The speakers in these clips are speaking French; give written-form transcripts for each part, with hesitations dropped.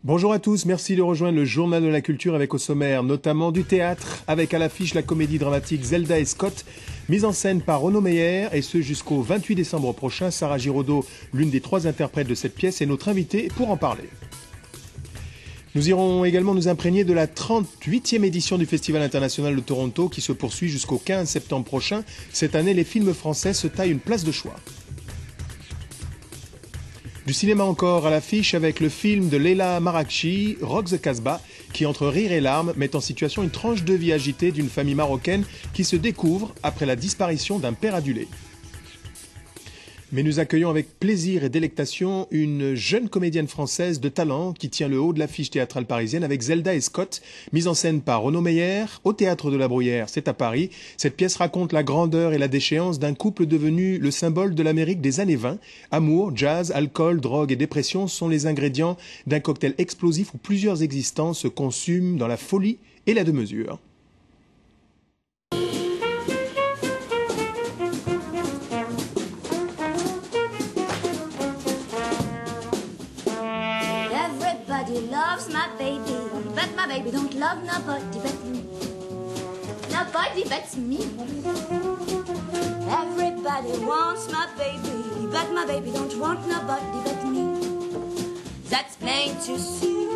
Bonjour à tous, merci de rejoindre le Journal de la Culture avec au sommaire notamment du théâtre, avec à l'affiche la comédie dramatique Zelda et Scott, mise en scène par Renaud Meyer, et ce jusqu'au 28 décembre prochain. Sarah Giraudot, l'une des 3 interprètes de cette pièce, est notre invitée pour en parler. Nous irons également nous imprégner de la 38e édition du Festival international de Toronto qui se poursuit jusqu'au 15 septembre prochain. Cette année, les films français se taillent une place de choix. Du cinéma encore à l'affiche avec le film de Leila Marakchi, Rock the Casbah, qui entre rire et larmes met en situation une tranche de vie agitée d'une famille marocaine qui se découvre après la disparition d'un père adulé. Mais nous accueillons avec plaisir et délectation une jeune comédienne française de talent qui tient le haut de l'affiche théâtrale parisienne avec Zelda et Scott, mise en scène par Renaud Meyer au Théâtre de la Bruyère, c'est à Paris. Cette pièce raconte la grandeur et la déchéance d'un couple devenu le symbole de l'Amérique des années 20. Amour, jazz, alcool, drogue et dépression sont les ingrédients d'un cocktail explosif où plusieurs existences se consument dans la folie et la démesure. Loves my baby, but my baby don't love nobody but me. Nobody but me. Everybody wants my baby, but my baby don't want nobody but me. That's plain to see.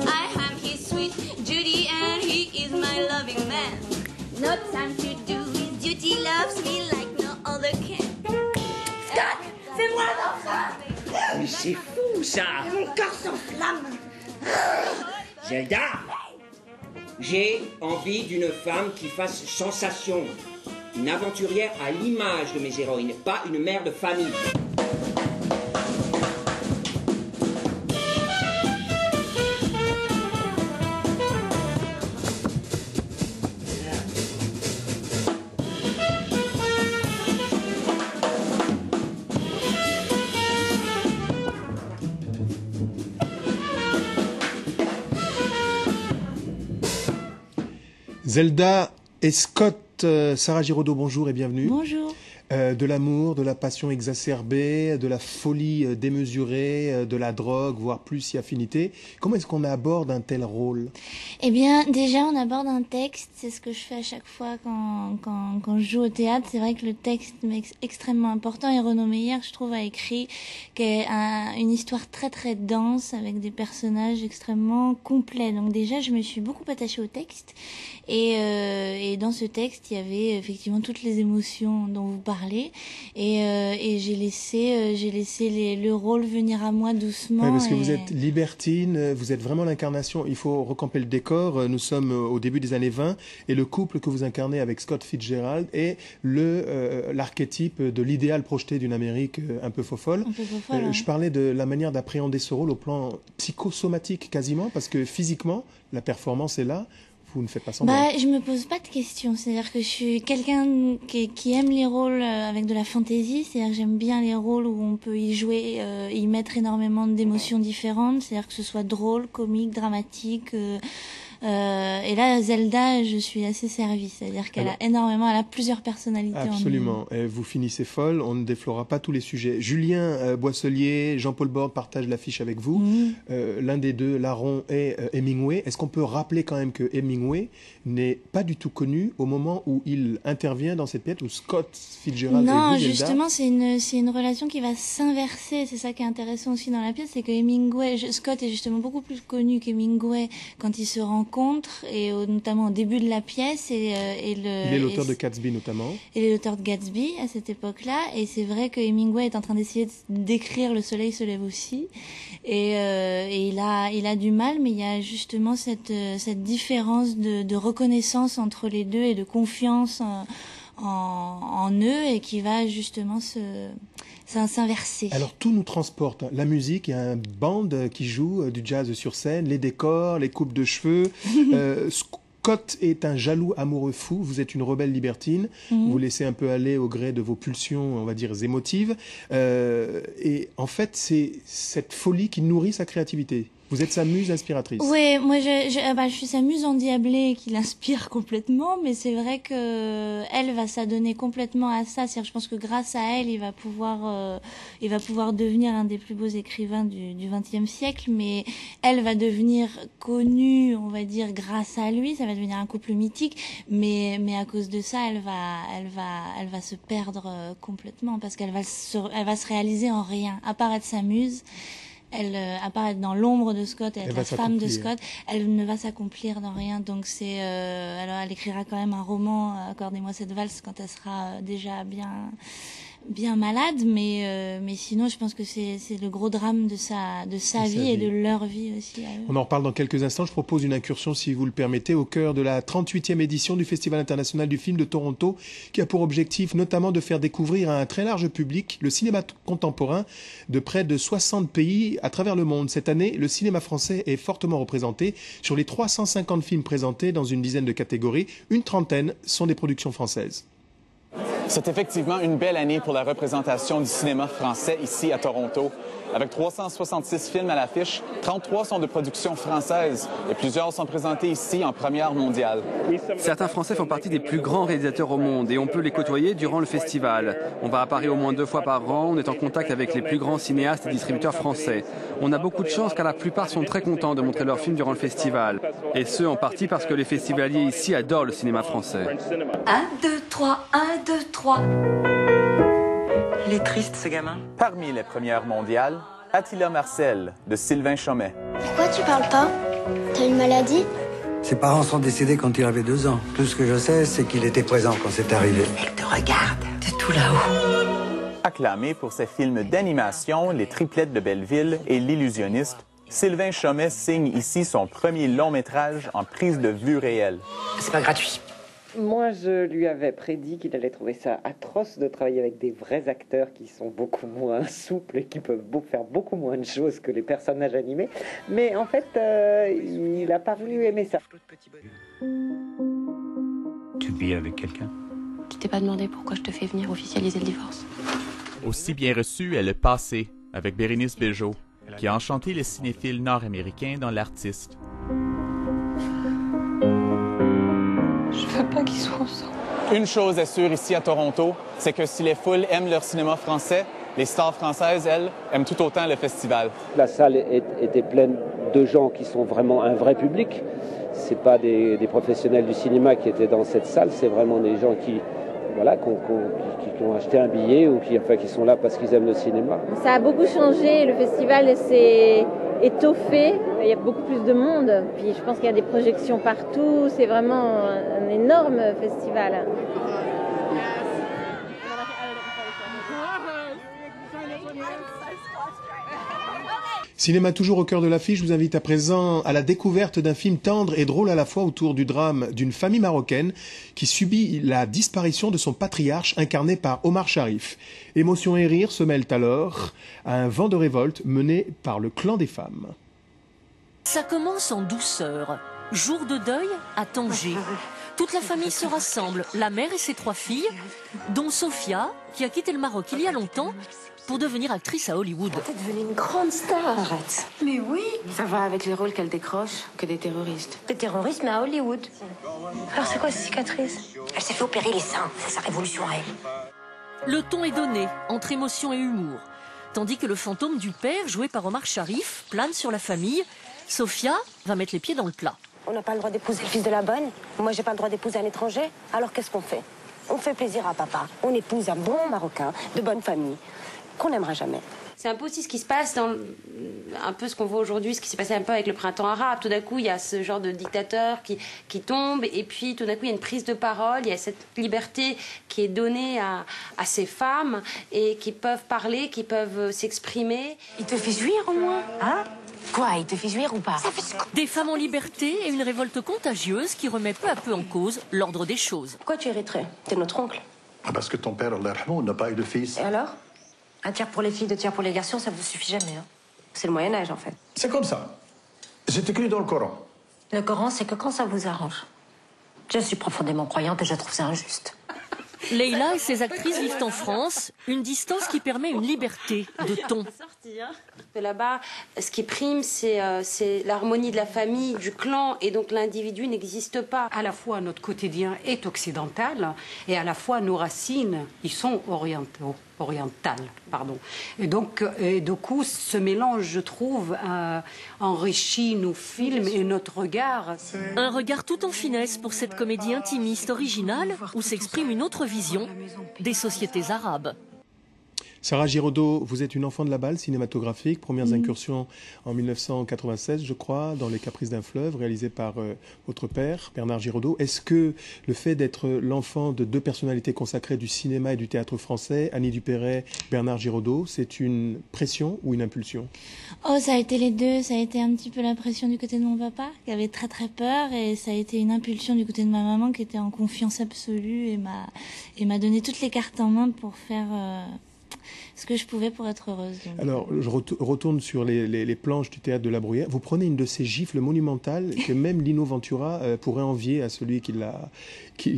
I am his sweet Judy and he is my loving man. No time to do his duty, loves me like no other can. Scott, fais-moi l'enfant. Mais c'est fou, ça! Mon cœur s'enflamme. Zelda, j'ai envie d'une femme qui fasse sensation. Une aventurière à l'image de mes héroïnes, pas une mère de famille. Zelda et Scott, Sarah Giraudot, bonjour et bienvenue. Bonjour. De l'amour, de la passion exacerbée, de la folie démesurée, de la drogue, voire plus si affinité. Comment est-ce qu'on aborde un tel rôle? Eh bien, déjà, on aborde un texte. C'est ce que je fais à chaque fois quand je joue au théâtre. C'est vrai que le texte est extrêmement important. Et Renaud Meyer, je trouve, a écrit une histoire très très dense avec des personnages extrêmement complets. Donc déjà, je me suis beaucoup attachée au texte. Et dans ce texte, il y avait effectivement toutes les émotions dont vous parlez. Et j'ai laissé le rôle venir à moi doucement. Oui, parce que vous êtes libertine, vous êtes vraiment l'incarnation. Il faut recamper le décor. Nous sommes au début des années 20 et le couple que vous incarnez avec Scott Fitzgerald est l'archétype de l'idéal projeté d'une Amérique un peu fofolle. Un peu fofolle, ouais. Je parlais de la manière d'appréhender ce rôle au plan psychosomatique quasiment, parce que physiquement, la performance est là. Vous ne faites pas semblant. Je me pose pas de questions. C'est-à-dire que je suis quelqu'un qui aime les rôles avec de la fantaisie. C'est-à-dire que j'aime bien les rôles où on peut y jouer, y mettre énormément d'émotions différentes. C'est-à-dire que ce soit drôle, comique, dramatique. Et là, Zelda, je suis assez servie. C'est-à-dire qu'elle elle a plusieurs personnalités. Absolument. Et vous finissez folle. On ne déflorera pas tous les sujets. Julien Boisselier, Jean-Paul Borde partagent l'affiche avec vous. L'un des deux, Laron et Hemingway. Est-ce qu'on peut rappeler quand même que Hemingway n'est pas du tout connu au moment où il intervient dans cette pièce, où Scott Fitzgerald Non, et vous, justement, c'est une relation qui va s'inverser. C'est ça qui est intéressant aussi dans la pièce, c'est que Scott est justement beaucoup plus connu qu'Hemingway quand ils se rencontrent, et notamment au début de la pièce. Il est l'auteur de Gatsby notamment. Il est l'auteur de Gatsby à cette époque-là, et c'est vrai que Hemingway est en train d'essayer d'écrire Le soleil se lève aussi, et il a du mal, mais il y a justement cette différence de reconnaissance entre les deux et de confiance en eux, et qui va justement s'inverser. Alors tout nous transporte. La musique, il y a un band qui joue du jazz sur scène, les décors, les coupes de cheveux. Scott est un jaloux amoureux fou, vous êtes une rebelle libertine, vous laissez un peu aller au gré de vos pulsions, on va dire, émotives. Et en fait, c'est cette folie qui nourrit sa créativité. Vous êtes sa muse inspiratrice. Oui, moi je suis sa muse endiablée qui l'inspire complètement, mais c'est vrai que elle va s'adonner complètement à ça. C'est-à-dire, je pense que grâce à elle, il va pouvoir devenir un des plus beaux écrivains du XXe siècle, mais elle va devenir connue, on va dire, grâce à lui. Ça va devenir un couple mythique, mais à cause de ça, elle va se perdre complètement parce qu'elle va se réaliser en rien, à part être sa muse. Elle apparaît dans l'ombre de Scott et être la femme de Scott. Elle ne va s'accomplir dans rien. Donc alors elle écrira quand même un roman, Accordez-moi cette valse, quand elle sera déjà bien malade, mais sinon je pense que c'est le gros drame de sa vie et de leur vie aussi. On en reparle dans quelques instants. Je propose une incursion, si vous le permettez, au cœur de la 38e édition du Festival international du film de Toronto, qui a pour objectif notamment de faire découvrir à un très large public le cinéma contemporain de près de 60 pays à travers le monde. Cette année, le cinéma français est fortement représenté. Sur les 350 films présentés dans une dizaine de catégories, une trentaine sont des productions françaises. C'est effectivement une belle année pour la représentation du cinéma français ici à Toronto. Avec 366 films à l'affiche, 33 sont de production française et plusieurs sont présentés ici en première mondiale. Certains Français font partie des plus grands réalisateurs au monde et on peut les côtoyer durant le festival. On va à Paris au moins 2 fois par an, on est en contact avec les plus grands cinéastes et distributeurs français. On a beaucoup de chance car la plupart sont très contents de montrer leurs films durant le festival. Et ce, en partie parce que les festivaliers ici adorent le cinéma français. 1, 2, 3, 1, 2, 3. Il est triste, ce gamin. Parmi les premières mondiales, Attila Marcel, de Sylvain Chomet. Pourquoi tu parles pas? T'as une maladie? Ses parents sont décédés quand il avait 2 ans. Tout ce que je sais, c'est qu'il était présent quand c'est arrivé. Elle te regarde de tout là-haut. Acclamé pour ses films d'animation, Les Triplettes de Belleville et L'Illusionniste, Sylvain Chomet signe ici son premier long-métrage en prise de vue réelle. C'est pas gratuit. Moi, je lui avais prédit qu'il allait trouver ça atroce de travailler avec des vrais acteurs qui sont beaucoup moins souples et qui peuvent faire beaucoup moins de choses que les personnages animés. Mais en fait, il a paru aimer ça. Tu vis avec quelqu'un? Tu t'es pas demandé pourquoi je te fais venir officialiser le divorce? Aussi bien reçu est Le Passé, avec Bérénice Bejo, qui a enchanté les cinéphiles nord-américains dans L'Artiste. Je veux pas qu'ils soient ensemble. Une chose est sûre ici à Toronto, c'est que si les foules aiment leur cinéma français, les stars françaises, elles, aiment tout autant le festival. La salle était pleine de gens qui sont vraiment un vrai public. C'est pas des professionnels du cinéma qui étaient dans cette salle, c'est vraiment des gens qui ont acheté un billet ou qui sont là parce qu'ils aiment le cinéma. Ça a beaucoup changé, le festival s'est étoffé, il y a beaucoup plus de monde, puis je pense qu'il y a des projections partout, c'est vraiment un énorme festival. Cinéma toujours au cœur de l'affiche, je vous invite à présent à la découverte d'un film tendre et drôle à la fois autour du drame d'une famille marocaine qui subit la disparition de son patriarche incarné par Omar Sharif. Émotion et rire se mêlent alors à un vent de révolte mené par le clan des femmes. Ça commence en douceur. Jour de deuil à Tanger. Toute la famille se rassemble, la mère et ses 3 filles, dont Sophia, qui a quitté le Maroc il y a longtemps pour devenir actrice à Hollywood. T'es devenue une grande star. Arrête. Mais oui. Ça va avec les rôles qu'elle décroche que des terroristes. Des terroristes, mais à Hollywood. Alors c'est quoi ces cicatrices? Elle s'est fait opérer les seins. C'est sa révolution à elle. Le ton est donné, entre émotion et humour. Tandis que le fantôme du père, joué par Omar Sharif, plane sur la famille, Sophia va mettre les pieds dans le plat. On n'a pas le droit d'épouser le fils de la bonne. Moi, j'ai pas le droit d'épouser un étranger. Alors qu'est-ce qu'on fait? On fait plaisir à papa. On épouse un bon Marocain, de bonne famille, qu'on n'aimera jamais. C'est un peu aussi ce qui se passe dans un peu ce qu'on voit aujourd'hui, ce qui s'est passé un peu avec le printemps arabe. Tout d'un coup, il y a ce genre de dictateur qui tombe, et puis tout d'un coup, il y a une prise de parole, il y a cette liberté qui est donnée à ces femmes, et qui peuvent parler, qui peuvent s'exprimer. Il te fait jouir au moins, hein? Quoi, il te fait jouir ou pas? Des femmes en liberté et une révolte contagieuse qui remet peu à peu en cause l'ordre des choses. Pourquoi tu hériterais? T'es notre oncle. Parce que ton père, Allah yarhamou, n'a pas eu de fils. Et alors? 1 tiers pour les filles, 2 tiers pour les garçons, ça vous suffit jamais. Hein. C'est le Moyen-Âge, en fait. C'est comme ça. C'est écrit dans le Coran. Le Coran, c'est que quand ça vous arrange. Je suis profondément croyante et je trouve ça injuste. Leïla et ses actrices vivent en France, une distance qui permet une liberté de ton. que là-bas, ce qui prime, c'est l'harmonie de la famille, du clan, et donc l'individu n'existe pas. À la fois, notre quotidien est occidental, et à la fois, nos racines, ils sont orientales. Et donc, du coup, ce mélange, je trouve, enrichit nos films et notre regard. Un regard tout en finesse pour cette comédie intimiste originale où s'exprime une autre vision des sociétés arabes. Sarah Giraudot, vous êtes une enfant de la balle cinématographique, premières incursions en 1996, je crois, dans Les Caprices d'un fleuve, réalisé par votre père, Bernard Giraudot. Est-ce que le fait d'être l'enfant de deux personnalités consacrées du cinéma et du théâtre français, Annie Dupéret, Bernard Giraudot, c'est une pression ou une impulsion? Oh, ça a été les deux. Ça a été un petit peu la pression du côté de mon papa, qui avait très très peur, et ça a été une impulsion du côté de ma maman, qui était en confiance absolue et m'a donné toutes les cartes en main pour faire ce que je pouvais pour être heureuse. Donc. Alors, je retourne sur les planches du théâtre de la Bruyère. Vous prenez une de ces gifles monumentales que même Lino Ventura pourrait envier à celui qui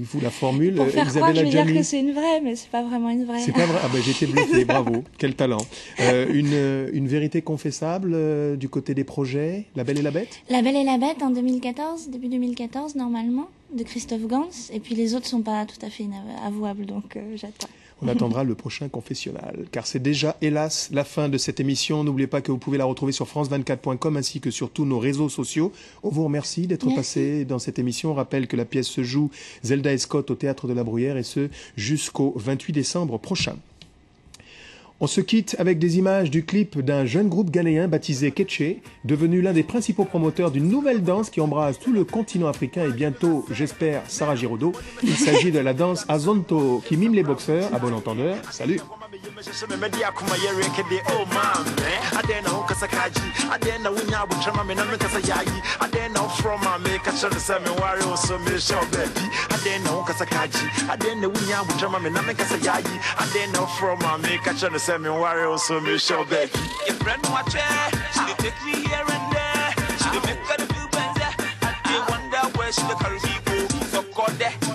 vous la formule. Pour faire croire, je vais dire que c'est une vraie, mais c'est pas vraiment une vraie. C'est pas vrai. Ah ben, j'ai été bluffé, bravo, quel talent. Une vérité confessable du côté des projets, La Belle et la Bête? La Belle et la Bête en 2014, début 2014 normalement, de Christophe Gans. Et puis les autres sont pas tout à fait avouables, donc j'attends. On attendra le prochain confessionnal, car c'est déjà, hélas, la fin de cette émission. N'oubliez pas que vous pouvez la retrouver sur france24.com ainsi que sur tous nos réseaux sociaux. On vous remercie d'être passé dans cette émission. On rappelle que la pièce se joue Zelda et Scott au Théâtre de la Bruyère, et ce jusqu'au 28 décembre prochain. On se quitte avec des images du clip d'un jeune groupe ghanéen baptisé Ketché, devenu l'un des principaux promoteurs d'une nouvelle danse qui embrasse tout le continent africain et bientôt, j'espère, Sarah Giraudot. Il s'agit de la danse Azonto qui mime les boxeurs. À bon entendeur, salut. Me worry also me show baby. Your friend watch she dey take me here and there. She dey make her feel better. I dey wonder where she dey carry me go. So God there.